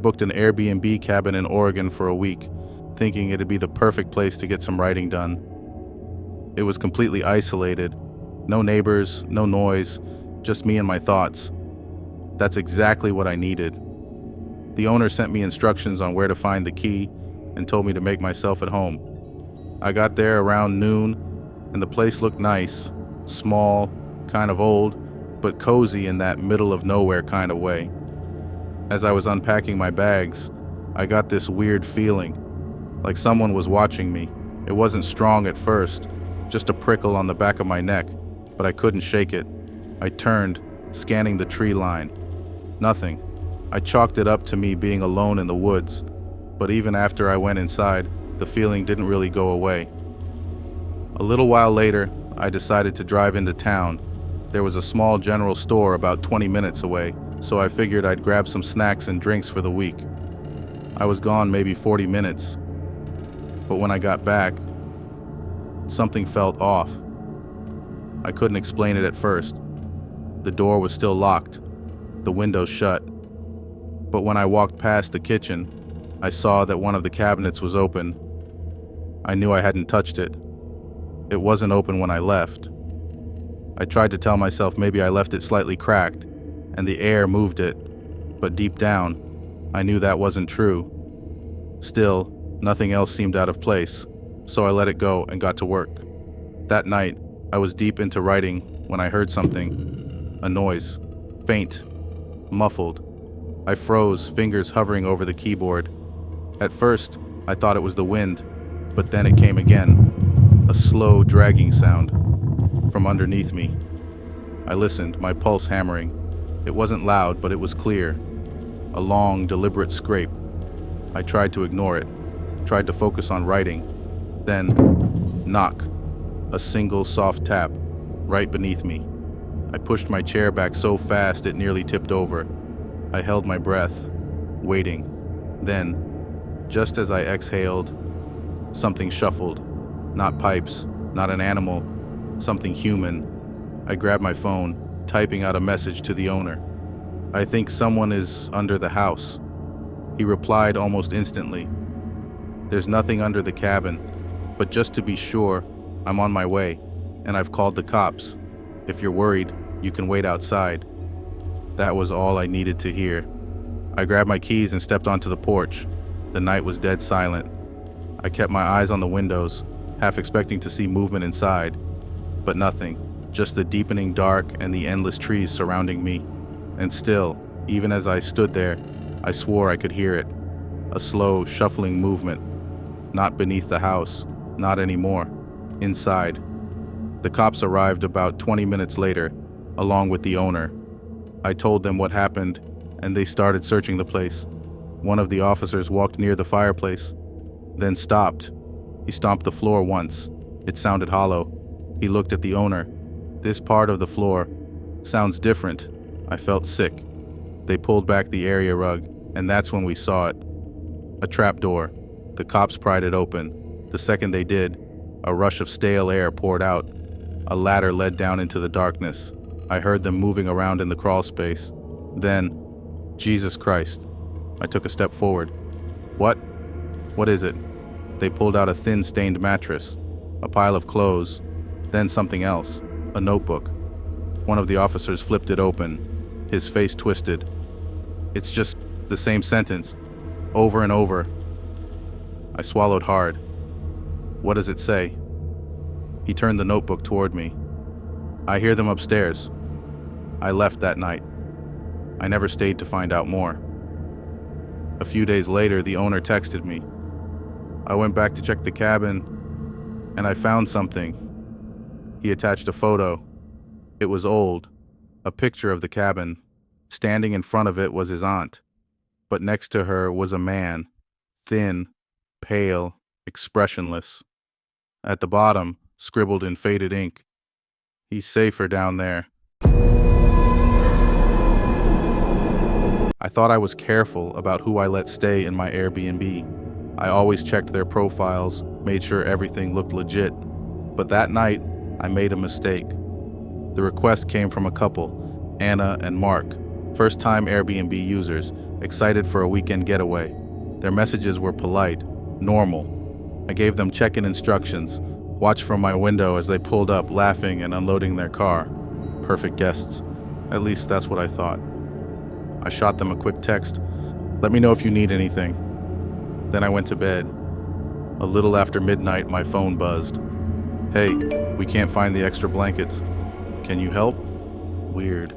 booked an Airbnb cabin in Oregon for a week, thinking it'd be the perfect place to get some writing done. It was completely isolated. No neighbors, no noise, just me and my thoughts. That's exactly what I needed. The owner sent me instructions on where to find the key and told me to make myself at home. I got there around noon, and the place looked nice, small, kind of old, but cozy in that middle of nowhere kind of way. As I was unpacking my bags, I got this weird feeling, like someone was watching me. It wasn't strong at first, just a prickle on the back of my neck, but I couldn't shake it. I turned, scanning the tree line. Nothing. I chalked it up to me being alone in the woods, but even after I went inside, the feeling didn't really go away. A little while later, I decided to drive into town. There was a small general store about 20 minutes away, so I figured I'd grab some snacks and drinks for the week. I was gone maybe 40 minutes, but when I got back, something felt off. I couldn't explain it at first. The door was still locked, the windows shut. But when I walked past the kitchen, I saw that one of the cabinets was open. I knew I hadn't touched it. It wasn't open when I left. I tried to tell myself maybe I left it slightly cracked, and the air moved it, but deep down, I knew that wasn't true. Still, nothing else seemed out of place, so I let it go and got to work. That night, I was deep into writing when I heard something, a noise, faint, muffled. I froze, fingers hovering over the keyboard. At first, I thought it was the wind, but then it came again, a slow, dragging sound from underneath me. I listened, my pulse hammering. It wasn't loud, but it was clear. A long, deliberate scrape. I tried to ignore it, tried to focus on writing. Then, knock. A single soft tap, right beneath me. I pushed my chair back so fast it nearly tipped over. I held my breath, waiting. Then, just as I exhaled, something shuffled. Not pipes, not an animal, something human. I grabbed my phone, typing out a message to the owner. "I think someone is under the house." He replied almost instantly. "There's nothing under the cabin, but just to be sure, I'm on my way, and I've called the cops. If you're worried, you can wait outside." That was all I needed to hear. I grabbed my keys and stepped onto the porch. The night was dead silent. I kept my eyes on the windows, half expecting to see movement inside, but nothing. Just the deepening dark and the endless trees surrounding me. And still, even as I stood there, I swore I could hear it. A slow, shuffling movement. Not beneath the house, not anymore. Inside. The cops arrived about 20 minutes later, along with the owner. I told them what happened, and they started searching the place. One of the officers walked near the fireplace, then stopped. He stomped the floor once. It sounded hollow. He looked at the owner. "This part of the floor sounds different." I felt sick. They pulled back the area rug, and that's when we saw it. A trapdoor. The cops pried it open. The second they did, a rush of stale air poured out. A ladder led down into the darkness. I heard them moving around in the crawl space. Then, Jesus Christ. I took a step forward. "What? What is it?" They pulled out a thin, stained mattress, a pile of clothes, then something else, a notebook. One of the officers flipped it open, his face twisted. "It's just the same sentence, over and over." I swallowed hard. "What does it say?" He turned the notebook toward me. "I hear them upstairs." I left that night. I never stayed to find out more. A few days later, the owner texted me. I went back to check the cabin, and I found something. He attached a photo. It was old, a picture of the cabin. Standing in front of it was his aunt, but next to her was a man, thin, pale, expressionless. At the bottom, scribbled in faded ink, "He's safer down there." I thought I was careful about who I let stay in my Airbnb. I always checked their profiles, made sure everything looked legit. But that night, I made a mistake. The request came from a couple, Anna and Mark, first-time Airbnb users. excited for a weekend getaway. Their messages were polite, normal. I gave them check-in instructions, watched from my window as they pulled up, laughing and unloading their car. Perfect guests. At least that's what I thought. I shot them a quick text. Let me know if you need anything. Then I went to bed. A little after midnight, my phone buzzed. Hey, we can't find the extra blankets. Can you help? Weird.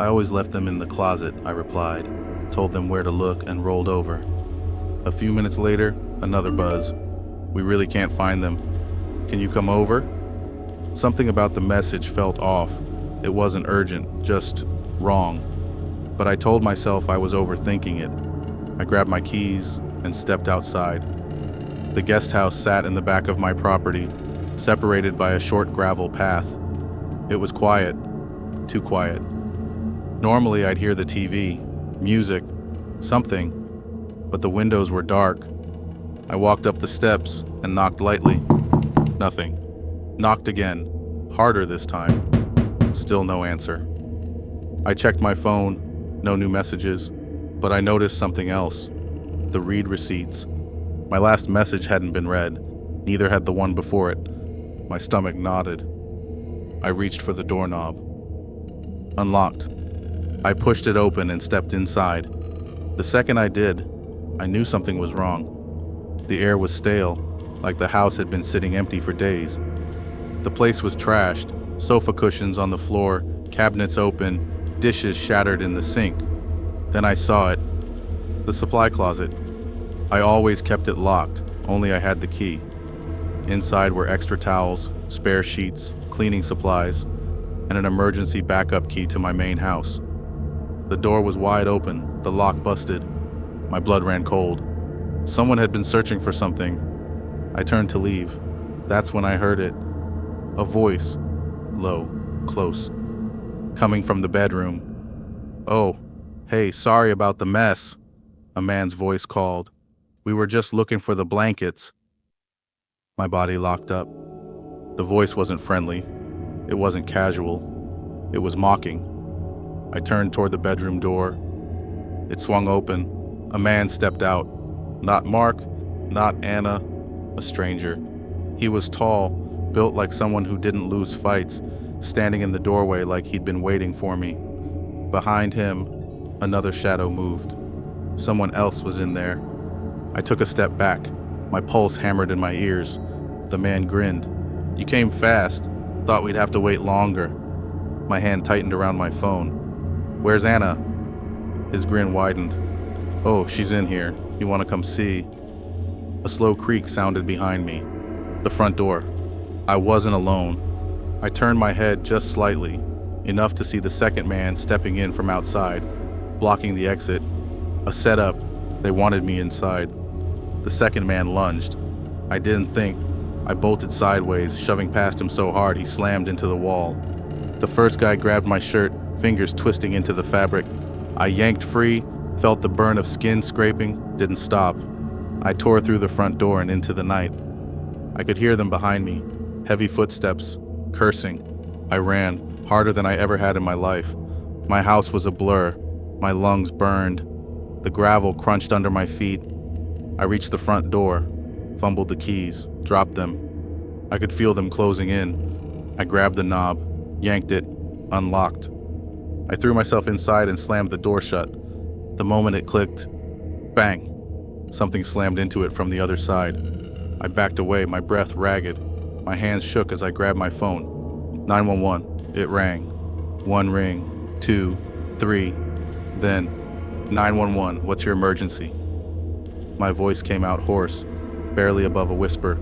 I always left them in the closet, I replied, told them where to look, and rolled over. A few minutes later, another buzz. We really can't find them. Can you come over? Something about the message felt off. It wasn't urgent, just wrong. But I told myself I was overthinking it. I grabbed my keys and stepped outside. The guest house sat in the back of my property, separated by a short gravel path. It was quiet, too quiet. Normally I'd hear the TV, music, something, but the windows were dark. I walked up the steps and knocked lightly. Nothing. Knocked again, harder this time. Still no answer. I checked my phone, no new messages, but I noticed something else. The read receipts. My last message hadn't been read, neither had the one before it. My stomach knotted. I reached for the doorknob. Unlocked. I pushed it open and stepped inside. The second I did, I knew something was wrong. The air was stale, like the house had been sitting empty for days. The place was trashed, sofa cushions on the floor, cabinets open, dishes shattered in the sink. Then I saw it. The supply closet. I always kept it locked, only I had the key. Inside were extra towels, spare sheets, cleaning supplies, and an emergency backup key to my main house. The door was wide open, the lock busted. My blood ran cold. Someone had been searching for something. I turned to leave. That's when I heard it. A voice, low, close, coming from the bedroom. "Oh, hey, sorry about the mess," a man's voice called. "We were just looking for the blankets." My body locked up. The voice wasn't friendly. It wasn't casual. It was mocking. I turned toward the bedroom door. It swung open. A man stepped out. Not Mark, not Anna, a stranger. He was tall, built like someone who didn't lose fights, standing in the doorway like he'd been waiting for me. Behind him, another shadow moved. Someone else was in there. I took a step back. My pulse hammered in my ears. The man grinned. "You came fast. Thought we'd have to wait longer." My hand tightened around my phone. "Where's Anna?" His grin widened. "Oh, she's in here. You want to come see?" A slow creak sounded behind me. The front door. I wasn't alone. I turned my head just slightly, enough to see the second man stepping in from outside, blocking the exit. A setup. They wanted me inside. The second man lunged. I didn't think. I bolted sideways, shoving past him so hard he slammed into the wall. The first guy grabbed my shirt, fingers twisting into the fabric. I yanked free, felt the burn of skin scraping, didn't stop. I tore through the front door and into the night. I could hear them behind me, heavy footsteps, cursing. I ran, harder than I ever had in my life. My house was a blur. My lungs burned. The gravel crunched under my feet. I reached the front door, fumbled the keys, dropped them. I could feel them closing in. I grabbed the knob, yanked it, unlocked. I threw myself inside and slammed the door shut. The moment it clicked, bang, something slammed into it from the other side. I backed away, my breath ragged. My hands shook as I grabbed my phone. 911, it rang. One ring, two, three, then 911, what's your emergency? My voice came out hoarse, barely above a whisper.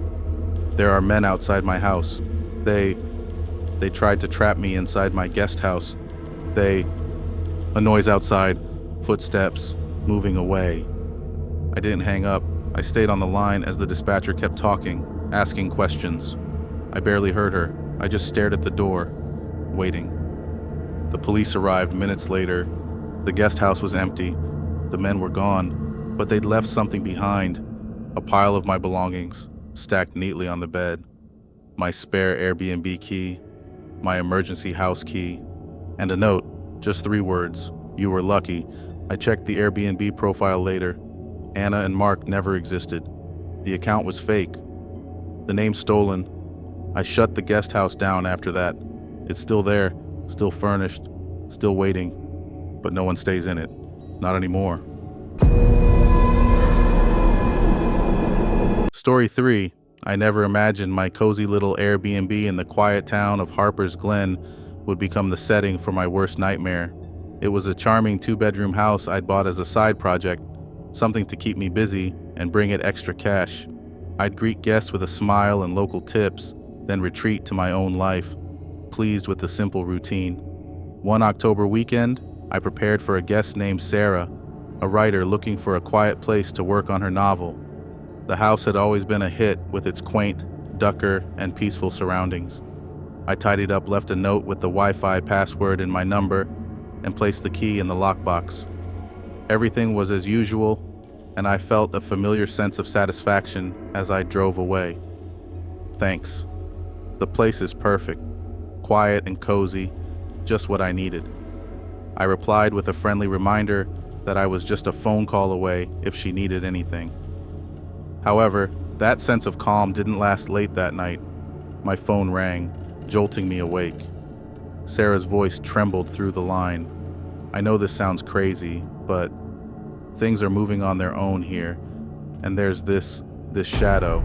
There are men outside my house. They tried to trap me inside my guest house. A noise outside, footsteps, moving away. I didn't hang up. I stayed on the line as the dispatcher kept talking, asking questions. I barely heard her. I just stared at the door, waiting. The police arrived minutes later. The guest house was empty. The men were gone, but they'd left something behind. A pile of my belongings, stacked neatly on the bed. My spare Airbnb key, my emergency house key, and a note, just 3 words. You were lucky. I checked the Airbnb profile later. Anna and Mark never existed. The account was fake. The name stolen. I shut the guest house down after that. It's still there, still furnished, still waiting, but no one stays in it. Not anymore. Story 3. I never imagined my cozy little Airbnb in the quiet town of Harper's Glen would become the setting for my worst nightmare. It was a charming 2-bedroom house I'd bought as a side project, something to keep me busy and bring it extra cash. I'd greet guests with a smile and local tips, then retreat to my own life, pleased with the simple routine. One October weekend, I prepared for a guest named Sarah, a writer looking for a quiet place to work on her novel. The house had always been a hit with its quaint, ducker, and peaceful surroundings. I tidied up, left a note with the Wi-Fi password and my number, and placed the key in the lockbox. Everything was as usual, and I felt a familiar sense of satisfaction as I drove away. Thanks. The place is perfect, quiet and cozy, just what I needed. I replied with a friendly reminder that I was just a phone call away if she needed anything. However, that sense of calm didn't last late that night. My phone rang, jolting me awake. Sarah's voice trembled through the line. I know this sounds crazy, but things are moving on their own here, and there's this shadow.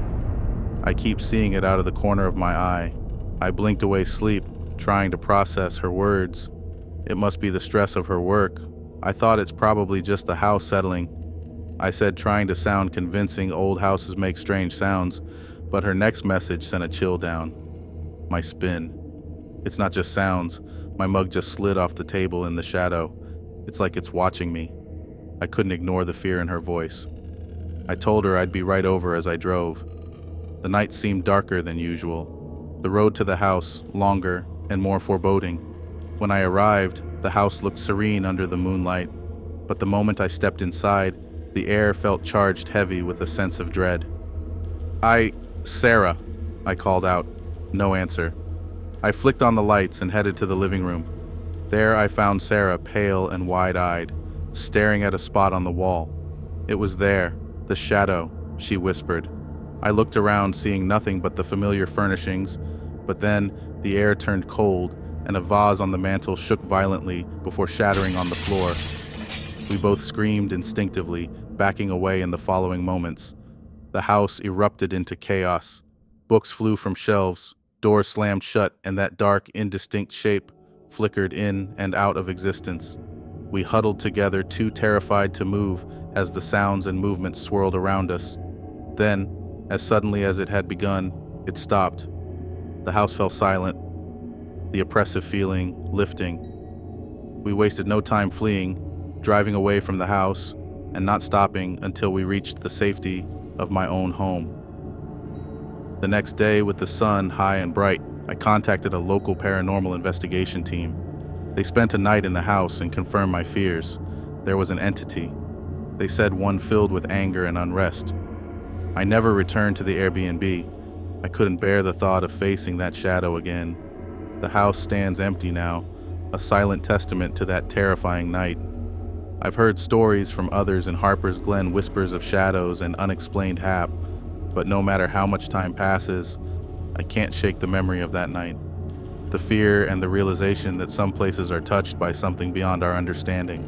I keep seeing it out of the corner of my eye. I blinked away sleep, trying to process her words. It must be the stress of her work. I thought it's probably just the house settling. I said, trying to sound convincing. Old houses make strange sounds, but her next message sent a chill down. My spin. It's not just sounds. My mug just slid off the table in the shadow. It's like it's watching me. I couldn't ignore the fear in her voice. I told her I'd be right over as I drove. The night seemed darker than usual. The road to the house, longer and more foreboding. When I arrived, the house looked serene under the moonlight, but the moment I stepped inside, the air felt charged heavy with a sense of dread. Sarah, I called out. No answer. I flicked on the lights and headed to the living room. There I found Sarah, pale and wide-eyed, staring at a spot on the wall. It was there, the shadow, she whispered. I looked around, seeing nothing but the familiar furnishings, but then the air turned cold and a vase on the mantel shook violently before shattering on the floor. We both screamed instinctively, backing away in the following moments. The house erupted into chaos. Books flew from shelves, doors slammed shut, and that dark, indistinct shape flickered in and out of existence. We huddled together, too terrified to move as the sounds and movements swirled around us. Then, as suddenly as it had begun, it stopped. The house fell silent, the oppressive feeling lifting. We wasted no time fleeing, driving away from the house and not stopping until we reached the safety of my own home. The next day, with the sun high and bright, I contacted a local paranormal investigation team. They spent a night in the house and confirmed my fears. There was an entity. They said one filled with anger and unrest. I never returned to the Airbnb. I couldn't bear the thought of facing that shadow again. The house stands empty now, a silent testament to that terrifying night. I've heard stories from others in Harper's Glen, whispers of shadows and unexplained hap, but no matter how much time passes, I can't shake the memory of that night. The fear and the realization that some places are touched by something beyond our understanding.